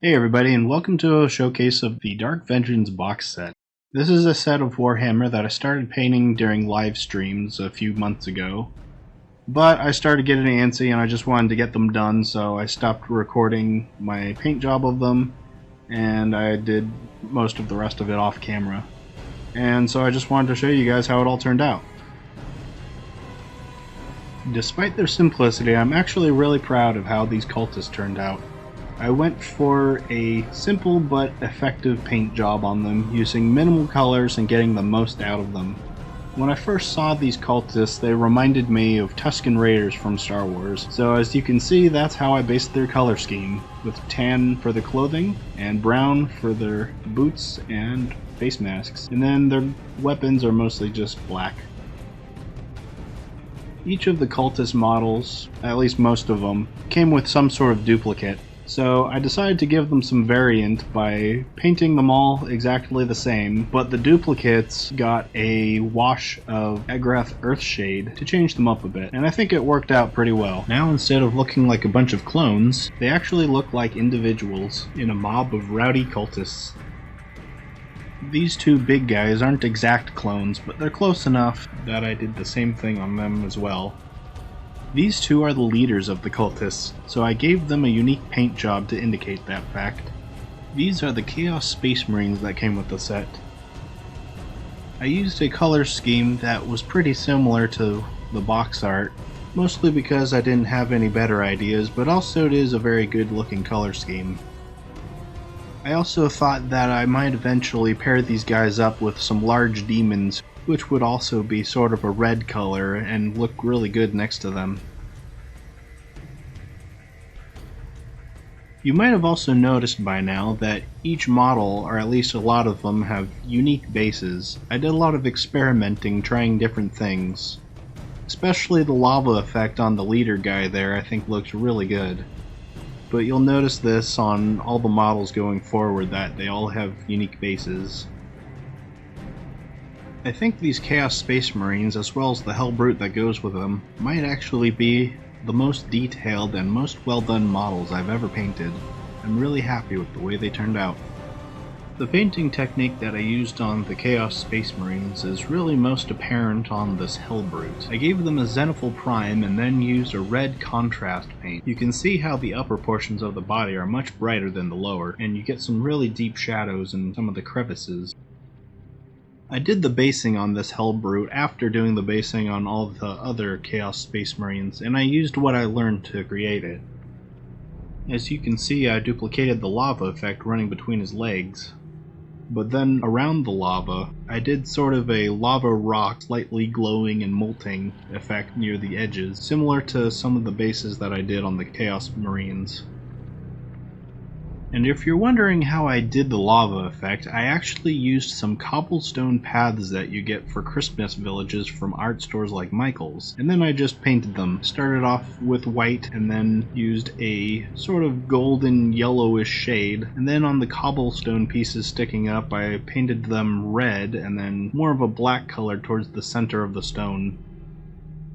Hey everybody, and welcome to a showcase of the Dark Vengeance box set. This is a set of Warhammer that I started painting during live streams a few months ago, but I started getting antsy and I just wanted to get them done, so I stopped recording my paint job of them, and I did most of the rest of it off camera. And so I just wanted to show you guys how it all turned out. Despite their simplicity, I'm actually really proud of how these cultists turned out. I went for a simple but effective paint job on them, using minimal colors and getting the most out of them. When I first saw these cultists, they reminded me of Tusken Raiders from Star Wars, so as you can see, that's how I based their color scheme, with tan for the clothing, and brown for their boots and face masks, and then their weapons are mostly just black. Each of the cultist models, at least most of them, came with some sort of duplicate. So I decided to give them some variant by painting them all exactly the same, but the duplicates got a wash of Egrath Earthshade to change them up a bit, and I think it worked out pretty well. Now instead of looking like a bunch of clones, they actually look like individuals in a mob of rowdy cultists. These two big guys aren't exact clones, but they're close enough that I did the same thing on them as well. These two are the leaders of the cultists, so I gave them a unique paint job to indicate that fact. These are the Chaos Space Marines that came with the set. I used a color scheme that was pretty similar to the box art, mostly because I didn't have any better ideas, but also it is a very good looking color scheme. I also thought that I might eventually pair these guys up with some large demons, which would also be sort of a red color and look really good next to them. You might have also noticed by now that each model, or at least a lot of them, have unique bases. I did a lot of experimenting, trying different things. Especially the lava effect on the leader guy there I think looks really good. But you'll notice this on all the models going forward, that they all have unique bases. I think these Chaos Space Marines, as well as the Hellbrute that goes with them, might actually be the most detailed and most well done models I've ever painted. I'm really happy with the way they turned out. The painting technique that I used on the Chaos Space Marines is really most apparent on this Hellbrute. I gave them a Zenithal Prime and then used a red contrast paint. You can see how the upper portions of the body are much brighter than the lower, and you get some really deep shadows in some of the crevices. I did the basing on this Hellbrute after doing the basing on all the other Chaos Space Marines, and I used what I learned to create it. As you can see, I duplicated the lava effect running between his legs. But then around the lava, I did sort of a lava rock slightly glowing and molting effect near the edges, similar to some of the bases that I did on the Chaos Marines. And if you're wondering how I did the lava effect, I actually used some cobblestone paths that you get for Christmas villages from art stores like Michael's, and then I just painted them. Started off with white and then used a sort of golden yellowish shade, and then on the cobblestone pieces sticking up I painted them red and then more of a black color towards the center of the stone.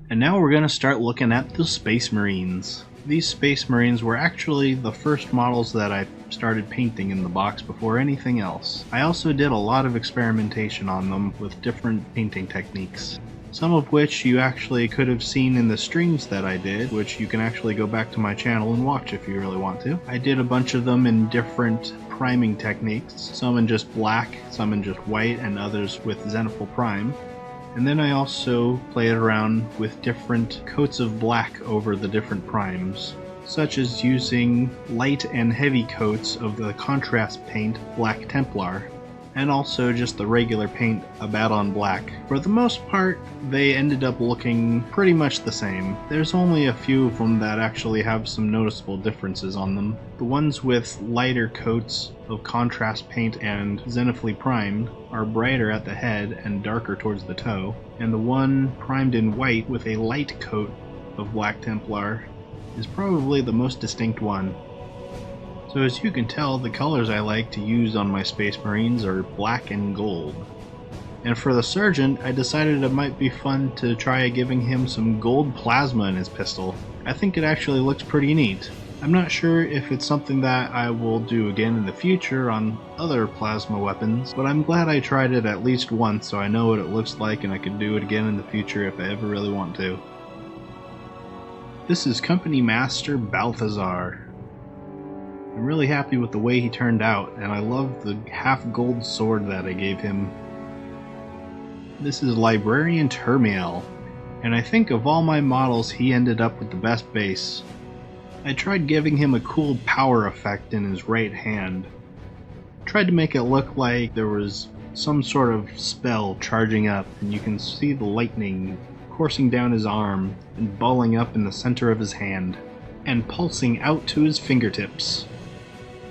And now we're going to start looking at the Space Marines. These Space Marines were actually the first models that I started painting in the box before anything else. I also did a lot of experimentation on them with different painting techniques, some of which you actually could have seen in the streams that I did, which you can actually go back to my channel and watch if you really want to. I did a bunch of them in different priming techniques, some in just black, some in just white, and others with Zenithal Prime. And then I also played around with different coats of black over the different primes, such as using light and heavy coats of the contrast paint Black Templar, and also just the regular paint Abaddon Black. For the most part, they ended up looking pretty much the same. There's only a few of them that actually have some noticeable differences on them. The ones with lighter coats of contrast paint and zenithally primed are brighter at the head and darker towards the toe, and the one primed in white with a light coat of Black Templar is probably the most distinct one. So as you can tell, the colors I like to use on my Space Marines are black and gold. And for the Sergeant, I decided it might be fun to try giving him some gold plasma in his pistol. I think it actually looks pretty neat. I'm not sure if it's something that I will do again in the future on other plasma weapons, but I'm glad I tried it at least once so I know what it looks like and I can do it again in the future if I ever really want to. This is Company Master Balthazar. I'm really happy with the way he turned out, and I love the half-gold sword that I gave him. This is Librarian Termiel, and I think of all my models he ended up with the best base. I tried giving him a cool power effect in his right hand. Tried to make it look like there was some sort of spell charging up, and you can see the lightning coursing down his arm and balling up in the center of his hand, and pulsing out to his fingertips.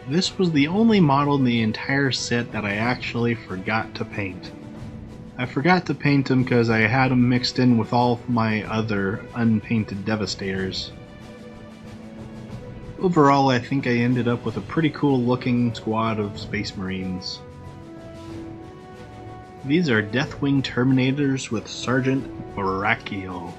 This was the only model in the entire set that I actually forgot to paint. I forgot to paint him because I had him mixed in with all of my other unpainted Devastators. Overall, I think I ended up with a pretty cool looking squad of Space Marines. These are Deathwing Terminators with Sergeant Brachio.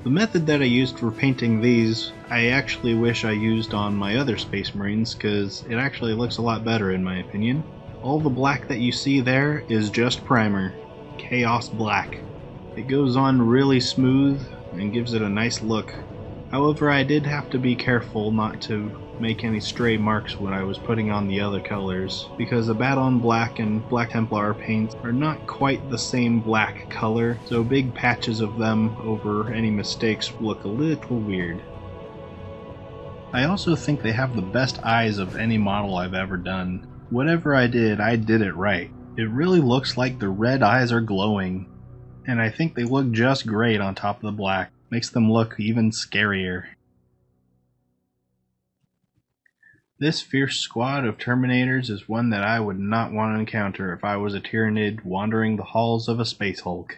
The method that I used for painting these, I actually wish I used on my other Space Marines because it actually looks a lot better in my opinion. All the black that you see there is just primer, Chaos Black. It goes on really smooth and gives it a nice look. However, I did have to be careful not to make any stray marks when I was putting on the other colors, because Abaddon Black and Black Templar paints are not quite the same black color, so big patches of them over any mistakes look a little weird. I also think they have the best eyes of any model I've ever done. Whatever I did it right. It really looks like the red eyes are glowing, and I think they look just great on top of the black. Makes them look even scarier. This fierce squad of Terminators is one that I would not want to encounter if I was a Tyranid wandering the halls of a Space Hulk.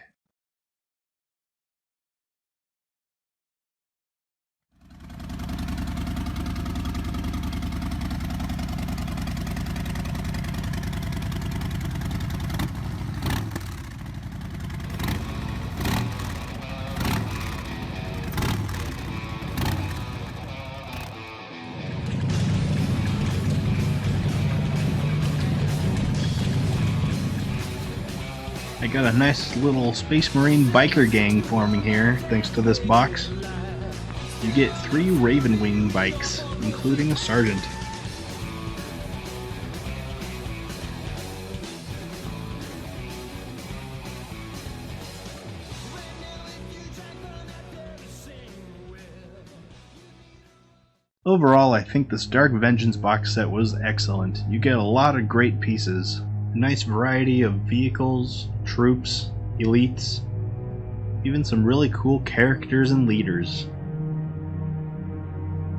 I got a nice little Space Marine biker gang forming here thanks to this box. You get 3 Ravenwing bikes, including a sergeant. Overall, I think this Dark Vengeance box set was excellent. You get a lot of great pieces. A nice variety of vehicles, troops, elites, even some really cool characters and leaders.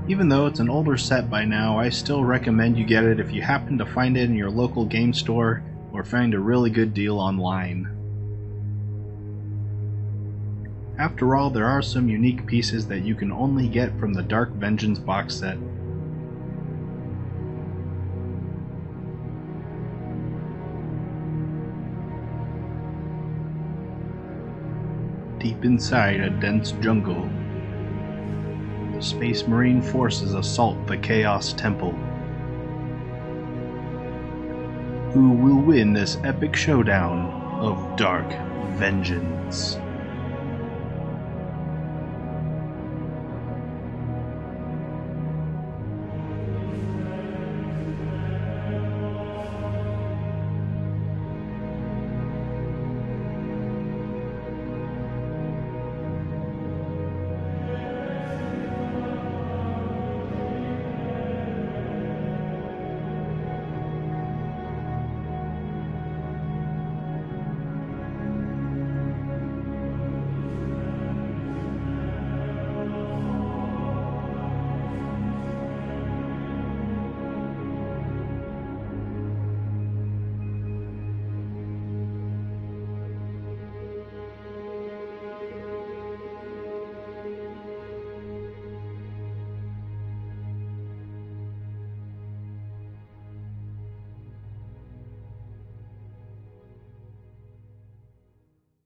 Even though it's an older set by now, I still recommend you get it if you happen to find it in your local game store or find a really good deal online. After all, there are some unique pieces that you can only get from the Dark Vengeance box set. Deep inside a dense jungle, the Space Marine forces assault the Chaos Temple. Who will win this epic showdown of Dark Vengeance?